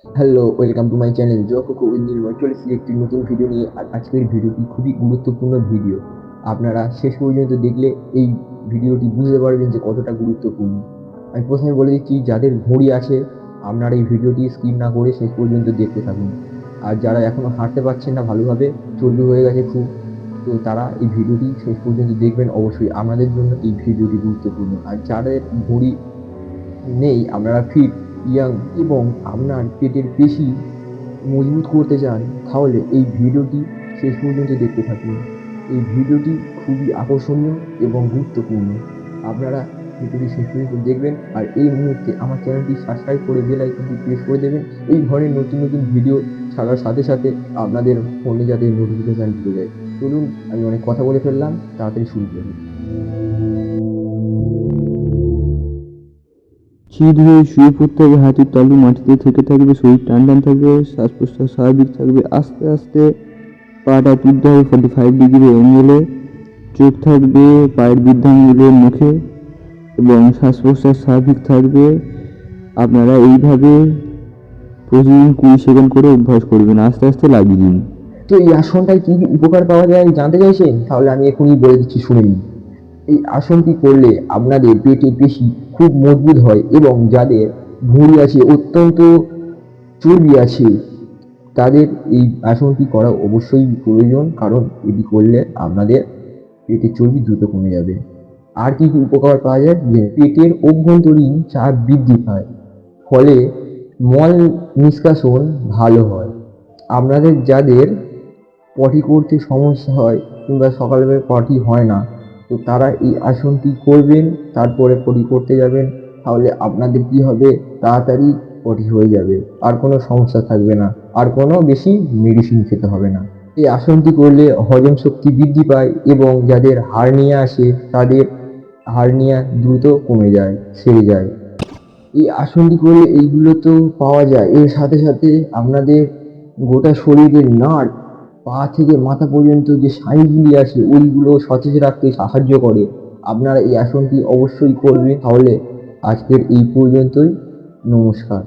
Hello, welcome to my channel জয়কুকু with Nilmoy. চলে এসেছি একটি নতুন ভিডিও নিয়ে। আর আজকের ভিডিওটি খুবই গুরুত্বপূর্ণ ভিডিও। আপনারা শেষ পর্যন্ত দেখলে এই ভিডিওটি বুঝতে পারবেন যে কতটা গুরুত্বপূর্ণ। আমি প্রথমে বলে দিচ্ছি, যাদের ঘড়ি আছে আপনারা এই ভিডিওটি স্কিপ না করে শেষ পর্যন্ত দেখতে থাকুন। আর যারা এখনও হাঁটতে পারছেন না ভালোভাবে, চর্বি হয়ে গেছে খুব, তো তারা এই ভিডিওটি শেষ পর্যন্ত দেখবেন অবশ্যই। আপনাদের জন্য এই ভিডিওটি গুরুত্বপূর্ণ। আর যাদের ঘড়ি নেই, আপনারা ফিট, ইয়াং এবং আপনার পেটের পেশি মজবুত করতে চান, তাহলে এই ভিডিওটি শেষ পর্যন্ত দেখতে থাকুন। এই ভিডিওটি খুবই আকর্ষণীয় এবং গুরুত্বপূর্ণ। আপনারা ভিডিওটি শেষ পর্যন্ত দেখবেন। আর এই মুহূর্তে আমার চ্যানেলটি সাবস্ক্রাইব করে বেল আইকনটি প্রেস করে দেবেন। এই ধরনের নতুন নতুন ভিডিও ছাড়ার সাথে সাথে আপনাদের ফোনে যাতে নোটিফিকেশান ঢুকে যায়। চলুন, আমি অনেক কথা বলে ফেললাম, তাড়াতাড়ি শুরু করি। সিঁড়ি ধরে শুয়ে পড়তে হবে, হাঁটুর তালু মাটিতে থেকে থাকবে, শরীর টান টান থাকবে, শ্বাস প্রশ্বাস স্বাভাবিক থাকবে। আস্তে আস্তে পাটা তুলতে হবে 45 ডিগ্রি অ্যাঙ্গেলে, চোখ থাকবে পায়ের বৃদ্ধাঙ্গুলের মুখে এবং শ্বাস প্রশ্বাস স্বাভাবিক থাকবে। আপনারা এইভাবে প্রতিদিন 20 সেকেন্ড করে অভ্যাস করবেন, আস্তে আস্তে লাগিয়ে দিন। তো এই আসনটায় কি কি উপকার পাওয়া যায় জানতে চাইছেন? তাহলে আমি এখনই বলে দিচ্ছি, শুনে নিন। এই আসনটি করলে আপনাদের পেটের পেশি খুব মজবুত হয় এবং যাদের ভুঁড়ি আছে, অত্যন্ত চর্বি আছে, তাদের এই আসনটি করা অবশ্যই প্রয়োজন, কারণ এটি করলে আপনাদের পেটের চর্বি দ্রুত কমে যাবে। আর কি কি উপকার পাওয়া যায়? যে পেটের অভ্যন্তরীণ চাপ বৃদ্ধি পায়, ফলে মল নিষ্কাশন ভালো হয়। আপনাদের যাদের পটি করতে সমস্যা হয় কিংবা সকালবেলা পটি হয় না, তো তারা এই আসনটি করবেন, তারপরে পটি করতে যাবেন। তাহলে আপনাদের কি হবে? তাড়াতাড়ি পটি হয়ে যাবে, আর কোনো সমস্যা থাকবে না, আর কোনো বেশি মেডিসিন খেতে হবে না। এই আসনটি করলে হজম শক্তি বৃদ্ধি পায় এবং যাদের হার্নিয়া আসে তাদের হার্নিয়া দ্রুত কমে যায়, সেরে যায়। এই আসনটি করলে এইগুলো তো পাওয়া যায়, এর সাথে সাথে আপনাদের গোটা শরীরের নার্ভ, পা থেকে মাথা পর্যন্ত যে স্নায়ুগুলি আছে ওইগুলো সতেজ রাখতে সাহায্য করে। আপনারা এই আসনটি অবশ্যই করবেন। তাহলে আজকের এই পর্যন্তই। নমস্কার।